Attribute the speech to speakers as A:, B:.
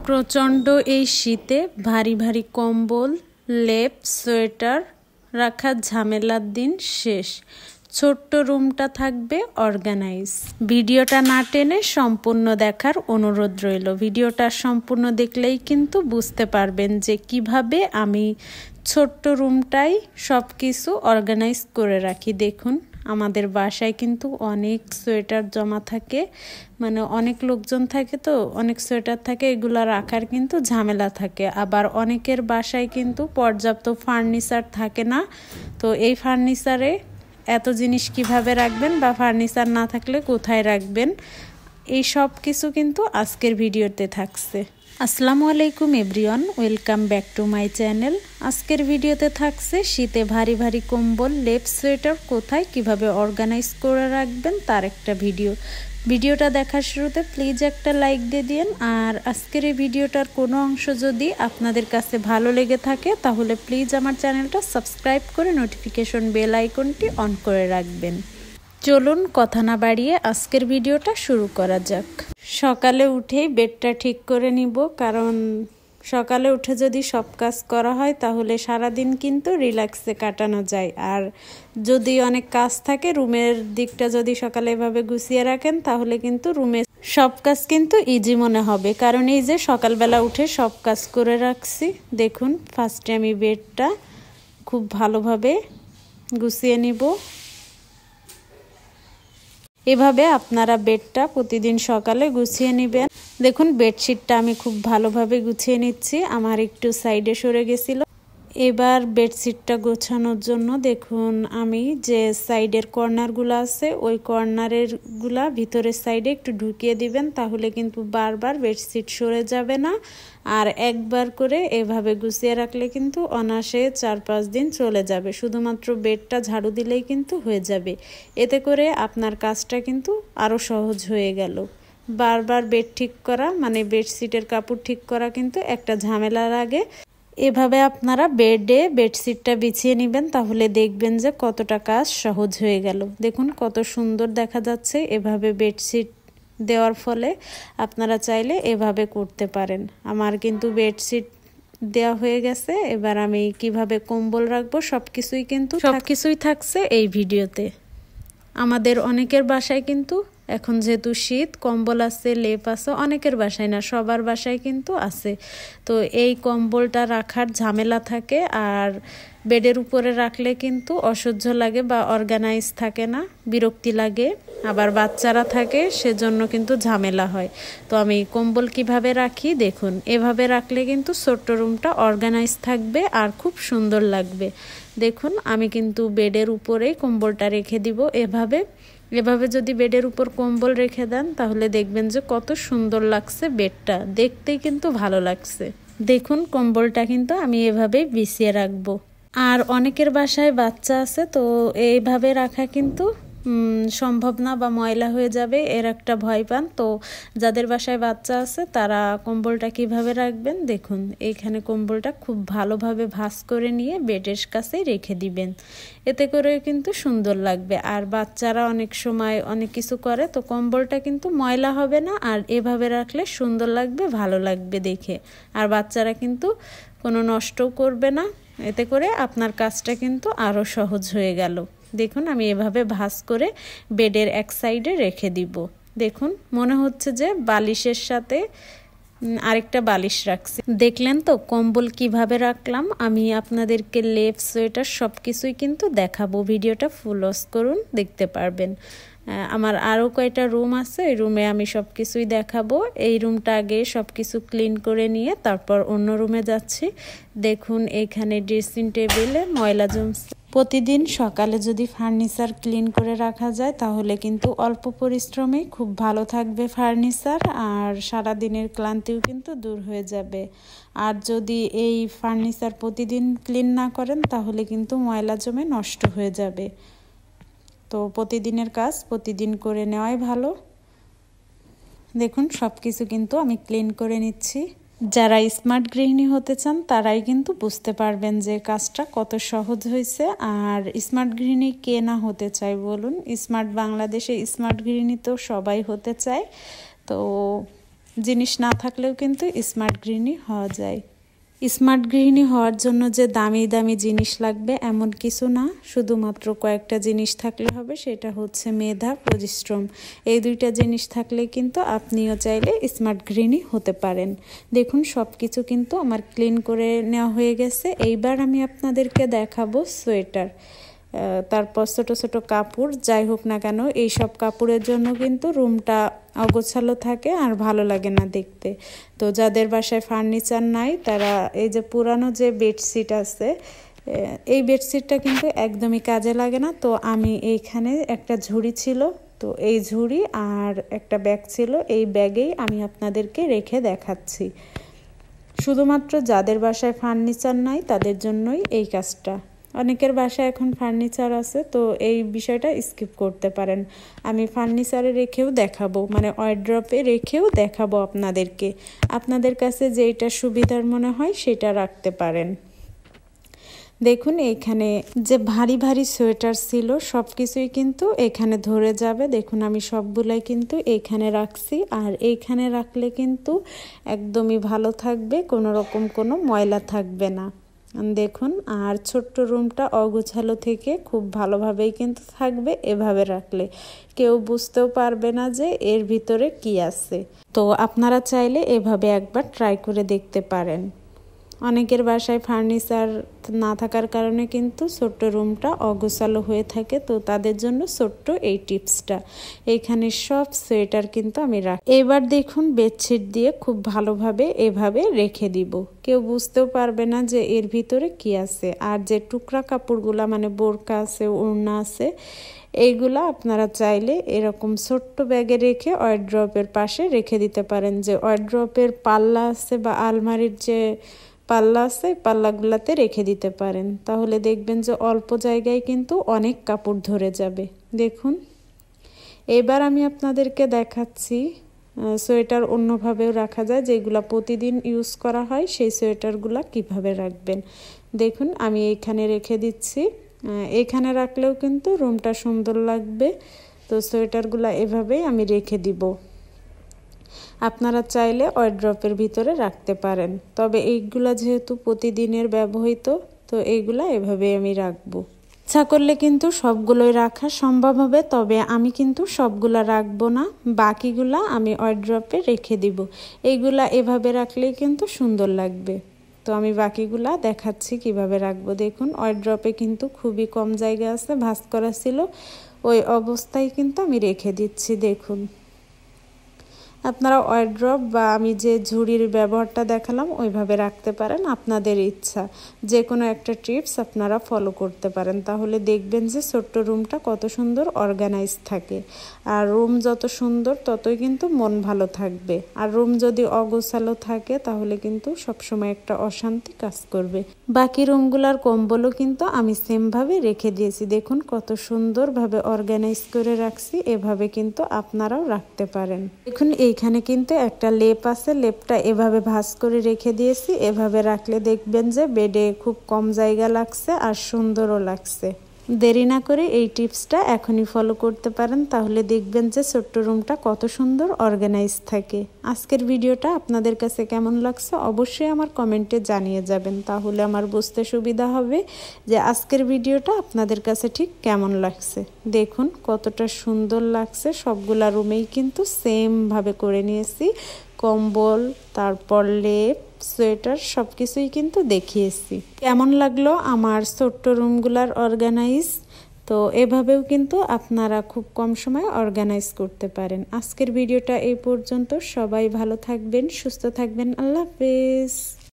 A: প্রচণ্ড এই শীতে ভারী ভারী কম্বল, লেপ, সোয়েটার রাখার ঝামেলার দিন শেষ। ছোট্ট রুমটা থাকবে অর্গানাইজ। ভিডিওটা না টেনে সম্পূর্ণ দেখার অনুরোধ রইল। ভিডিওটা সম্পূর্ণ দেখলেই কিন্তু বুঝতে পারবেন যে কিভাবে আমি ছোট্ট রুমটাই সব কিছু অর্গানাইজ করে রাখি। দেখুন, আমাদের বাসায় কিন্তু অনেক সোয়েটার জমা থাকে, মানে অনেক লোকজন থাকে, তো অনেক সোয়েটার থাকে, এগুলো রাখার কিন্তু ঝামেলা থাকে। আবার অনেকের বাসায় কিন্তু পর্যাপ্ত ফার্নিচার থাকে না, তো এই ফার্নিচারে এত জিনিস কিভাবে রাখবেন বা ফার্নিচার না থাকলে কোথায় রাখবেন, এই সব কিছু কিন্তু আজকের ভিডিওতে থাকছে। আসসালামু আলাইকুম everyone, welcome back to my channel. আজকের ভিডিওতে থাকছে শীতে ভারী ভারী কম্বল, লেপ, সোয়েটার কোথায় কিভাবে অর্গানাইজ করে রাখবেন তার একটা ভিডিওটা দেখার শুরুতে প্লিজ একটা লাইক দিয়ে দিন। আর আজকের এই ভিডিওটার কোনো অংশ যদি আপনাদের কাছে ভালো লেগে থাকে তাহলে প্লিজ আমার চ্যানেলটা সাবস্ক্রাইব করে নোটিফিকেশন বেল আইকনটি অন করে রাখবেন। চলুন কথা না বাড়িয়ে আজকের ভিডিওটা শুরু করা যাক। সকালে উঠেই বেডটা ঠিক করে নিব, কারণ সকালে উঠে যদি সব কাজ করা হয় তাহলে সারাদিন কিন্তু রিল্যাক্সে কাটানো যায়। আর যদি অনেক কাজ থাকে, রুমের দিকটা যদি সকালে এভাবে গুছিয়ে রাখেন তাহলে কিন্তু রুমের সব কাজ কিন্তু ইজি মনে হবে। কারণ এই যে সকালবেলা উঠে সব কাজ করে রাখছি। দেখুন, ফার্স্টে আমি বেডটা খুব ভালোভাবে গুছিয়ে নিব। এভাবে আপনারা বেডটা প্রতিদিন সকালে গুছিয়ে নেবেন। দেখুন, বেডশিটটা আমি খুব ভালোভাবে গুছিয়ে নিচ্ছি, আমার একটু সাইডে সরে গেছিল। এবার বেডশিটটা গোছানোর জন্য দেখুন, আমি যে সাইডের কর্নারগুলো আছে ওই কর্নারেরগুলা ভিতরের সাইডে একটু ঢুকিয়ে দিবেন, তাহলে কিন্তু বারবার বেডশিট সরে যাবে না। আর একবার করে এভাবে গুছিয়ে রাখলে কিন্তু অনায়াসে 4-5 দিন চলে যাবে। শুধুমাত্র বেডটা ঝাড়ু দিলেই কিন্তু হয়ে যাবে। এতে করে আপনার কাজটা কিন্তু আরও সহজ হয়ে গেল। বারবার বেড ঠিক করা মানে বেডশিটের কাপড় ঠিক করা কিন্তু একটা ঝামেলা লাগে। এভাবে আপনারা বেডে বেডশিটটা বিছিয়ে নেবেন, তাহলে দেখবেন যে কতটা কাজ সহজ হয়ে গেল। দেখুন কত সুন্দর দেখা যাচ্ছে। এভাবে বেডশিট দেওয়ার ফলে আপনারা চাইলে এভাবে করতে পারেন। আমার কিন্তু বেডশিট দেওয়া হয়ে গেছে। এবার আমি কিভাবে কম্বল রাখবো সবকিছুই থাকছে এই ভিডিওতে। আমাদের অনেকের বাসায় কিন্তু এখন যেহেতু শীত, কম্বল আছে, লেপ আছে, অনেকের বাসায় না, সবার বাসায় কিন্তু আছে। তো এই কম্বলটা রাখার ঝামেলা থাকে, আর বেডের উপরে রাখলে কিন্তু অসহ্য লাগে বা অর্গানাইজ থাকে না, বিরক্তি লাগে। আবার বাচ্চারা থাকে, সেজন্য কিন্তু ঝামেলা হয়। তো আমি কম্বল কিভাবে রাখি দেখুন। এভাবে রাখলে কিন্তু ছোট্ট রুমটা অর্গানাইজ থাকবে আর খুব সুন্দর লাগবে। দেখুন, আমি কিন্তু বেডের উপরেই কম্বলটা রেখে দিব। এভাবে যদি বেডের উপর কম্বল রেখে দেন তাহলে দেখবেন যে কত সুন্দর লাগছে, বেডটা দেখতেই কিন্তু ভালো লাগছে। দেখুন, কম্বলটা কিন্তু আমি এভাবেই বিছিয়ে রাখবো। আর অনেকের বাসায় বাচ্চা আছে, তো এইভাবে রাখা কিন্তু সম্ভব না বা ময়লা হয়ে যাবে, এর একটা ভয় পান। তো যাদের বাসায় বাচ্চা আছে তারা কম্বলটা কিভাবে রাখবেন দেখুন। এইখানে কম্বলটা খুব ভালোভাবে ভাঁজ করে নিয়ে বেডের কাছেই রেখে দিবেন, এতে করে কিন্তু সুন্দর লাগবে। আর বাচ্চারা অনেক সময় অনেক কিছু করে, তো কম্বলটা কিন্তু ময়লা হবে না, আর এভাবে রাখলে সুন্দর লাগবে, ভালো লাগবে দেখে। আর বাচ্চারা কিন্তু কোনো নষ্টও করবে না, এতে করে আপনার কাজটা কিন্তু আরও সহজ হয়ে গেল। দেখুন, আমি এভাবে ভাঁজ করে বেডের এক সাইডে রেখে দিব। দেখুন, মনে হচ্ছে যে বালিশের সাথে আরেকটা বালিশ রাখছি। দেখলেন তো কম্বল কিভাবে রাখলাম। আমি আপনাদেরকে লেপ, সোয়েটার সব কিছুই কিন্তু দেখাবো। ভিডিওটা ফুল ওয়াচ করুন, দেখতে পারবেন। আমার আরও কয়টা রুম আছে, এই রুমে আমি সব কিছুই দেখাবো। এই রুমটা আগে সব কিছু ক্লিন করে নিয়ে তারপর অন্য রুমে যাচ্ছি। দেখুন, এখানে ড্রেসিং টেবিলে ময়লা জমছে। প্রতিদিন সকালে যদি ফার্নিচার ক্লিন করে রাখা যায় তাহলে কিন্তু অল্প পরিশ্রমেই খুব ভালো থাকবে ফার্নিচার, আর সারাদিনের ক্লান্তিও কিন্তু দূর হয়ে যাবে। আর যদি এই ফার্নিচার প্রতিদিন ক্লিন না করেন তাহলে কিন্তু ময়লা জমে নষ্ট হয়ে যাবে। তো প্রতিদিনের কাজ প্রতিদিন করে নেওয়াই ভালো। দেখুন, সব কিছু কিন্তু আমি ক্লিন করে নিচ্ছি। যারা স্মার্ট গৃহিণী হতে চান তারাই কিন্তু বুঝতে পারবেন যে কাজটা কত সহজ হয়েছে। আর স্মার্ট গৃহিণী কে না হতে চায় বলুন। বাংলাদেশে স্মার্ট গৃহিণী তো সবাই হতে চায়। তো জিনিস না থাকলেও কিন্তু স্মার্ট গৃহিণী হওয়া যায়। স্মার্ট গৃহিণী হওয়ার জন্য যে দামি দামি জিনিস লাগবে এমন কিছু না, শুধুমাত্র কয়েকটা জিনিস থাকলে হবে, সেটা হচ্ছে মেধা, পরিশ্রম। এই দুইটা জিনিস থাকলে কিন্তু আপনিও চাইলে স্মার্ট গৃহিণী হতে পারেন। দেখুন সব কিছু কিন্তু আমার ক্লিন করে নেওয়া হয়ে গেছে। এইবার আমি আপনাদেরকে দেখাবো সোয়েটার, তারপর ছোট ছোট কাপড়। যাই হোক না কেন, এই সব কাপড়ের জন্য কিন্তু রুমটা অগোছালো থাকে আর ভালো লাগে না দেখতে। তো যাদের বাসায় ফার্নিচার নাই তারা এই যে পুরানো যে বেডশিট আছে, এই বেডশিটটা কিন্তু একদমই কাজে লাগে না। তো আমি এইখানে একটা ঝুড়ি ছিল, তো এই ঝুড়ি আর একটা ব্যাগ ছিল, এই ব্যাগেই আমি আপনাদেরকে রেখে দেখাচ্ছি। শুধুমাত্র যাদের বাসায় ফার্নিচার নাই তাদের জন্যই এই কাজটা। অনেকের বাসায় এখন ফার্নিচার আছে, তো এই বিষয়টা স্কিপ করতে পারেন। আমি ফার্নিচারে রেখেও দেখাবো, মানে ওয়ার্ড্রপে রেখেও দেখাবো আপনাদেরকে। আপনাদের কাছে যেটা সুবিধার মনে হয় সেটা রাখতে পারেন। দেখুন এইখানে যে ভারী ভারী সোয়েটার ছিল সব কিছুই কিন্তু এখানে ধরে যাবে। দেখুন আমি সবগুলাই কিন্তু এইখানে রাখছি, আর এইখানে রাখলে কিন্তু একদমই ভালো থাকবে, কোনো রকম কোনো ময়লা থাকবে না। দেখুন, আর ছোট্ট রুমটা অগোছালো থেকে খুব ভালোভাবেই কিন্তু থাকবে এভাবে রাখলে। কেউ বুঝতেও পারবে না যে এর ভিতরে কি আছে। তো আপনারা চাইলে এভাবে একবার ট্রাই করে দেখতে পারেন। অনেকের বাসায় ফার্নিচার না থাকার কারণে কিন্তু ছোট্ট রুমটা অগোছালো হয়ে থাকে, তো তাদের জন্য ছোট্ট এই টিপসটা। এইখানে সব সোয়েটার কিন্তু আমি রাখি। এবার দেখুন বেডশিট দিয়ে খুব ভালোভাবে এভাবে রেখে দিব, কেউ বুঝতেও পারবে না যে এর ভিতরে কি আছে। আর যে টুকরা কাপড়গুলা মানে বোরকা আছে, ওড়না আছে, এইগুলা আপনারা চাইলে এরকম ছোট্ট ব্যাগে রেখে ওয়ার্ড্রপের পাশে রেখে দিতে পারেন। যে ওয়ার্ড্রপের পাল্লা আছে বা আলমারির যে পাল্লা আছে, পাল্লাগুলাতে রেখে দিতে পারেন। তাহলে দেখবেন যে অল্প জায়গায় কিন্তু অনেক কাপড় ধরে যাবে। দেখুন এবার আমি আপনাদেরকে দেখাচ্ছি সোয়েটার অন্যভাবেও রাখা যায়, যেগুলো প্রতিদিন ইউজ করা হয়, সেই সোয়েটারগুলো কিভাবে রাখবেন। দেখুন আমি এইখানে রেখে দিচ্ছি, এইখানে রাখলেও কিন্তু রুমটা সুন্দর লাগবে। তো সোয়েটারগুলো এভাবেই আমি রেখে দিব। আপনারা চাইলে ওয়ার্ড্রপের ভিতরে রাখতে পারেন, তবে এইগুলা যেহেতু প্রতিদিনের ব্যবহৃত, তো এইগুলা এভাবে আমি রাখবো। ইচ্ছা করলে কিন্তু সবগুলোই রাখা সম্ভব হবে, তবে আমি কিন্তু সবগুলা রাখবো না, বাকিগুলা আমি ওয়ার্ড্রপে রেখে দিব। এইগুলা এভাবে রাখলেই কিন্তু সুন্দর লাগবে। তো আমি বাকিগুলা দেখাচ্ছি কিভাবে রাখবো। দেখুন ওয়ার্ড্রপে কিন্তু খুবই কম জায়গা আছে, ভাঁজ করা ছিল, ওই অবস্থায় কিন্তু আমি রেখে দিচ্ছি। দেখুন আপনারা ওয়ার্ড্রপ বা আমি যে ঝুড়ির ব্যবহারটা দেখালাম ওইভাবে রাখতে পারেন, আপনাদের ইচ্ছা। যে কোনো একটা টিপস আপনারা ফলো করতে পারেন, তাহলে দেখবেন যে ছোট্ট রুমটা কত সুন্দর অর্গানাইজ থাকে। আর রুম যত সুন্দর ততই কিন্তু মন ভালো থাকবে। আর রুম যদি অগোছালো থাকে তাহলে কিন্তু সবসময় একটা অশান্তি কাজ করবে। বাকি রুমগুলার কম্বলও কিন্তু আমি সেমভাবে রেখে দিয়েছি। দেখুন কত সুন্দরভাবে অর্গানাইজ করে রাখছি, এভাবে কিন্তু আপনারাও রাখতে পারেন। দেখুন এইখানে কিন্তু একটা লেপ আছে, লেপটা এভাবে ভাঁজ করে রেখে দিয়েছি। এভাবে রাখলে দেখবেন যে বেডে খুব কম জায়গা লাগছে আর সুন্দরও লাগছে। দেরি না করে এই টিপসটা এখনই ফলো করতে পারেন, তাহলে দেখবেন যে ছোট্ট রুমটা কত সুন্দর অর্গানাইজ থাকে। আজকের ভিডিওটা আপনাদের কাছে কেমন লাগছে অবশ্যই আমার কমেন্টে জানিয়ে যাবেন, তাহলে আমার বুঝতে সুবিধা হবে যে আজকের ভিডিওটা আপনাদের কাছে ঠিক কেমন লাগছে। দেখুন কতটা সুন্দর লাগছে, সবগুলা রুমেই কিন্তু সেমভাবে করে নিয়েছি। কম্বল, তারপর লেপ, সোয়েটার সব কিছুই কিন্তু দেখিয়েছি। কেমন লাগলো আমার ছোট্ট রুমগুলার অর্গানাইজ? তো এভাবেও কিন্তু আপনারা খুব কম সময়ে অর্গানাইজ করতে পারেন। আজকের ভিডিওটা এই পর্যন্ত। সবাই ভালো থাকবেন, সুস্থ থাকবেন। আল্লাহ হাফেজ।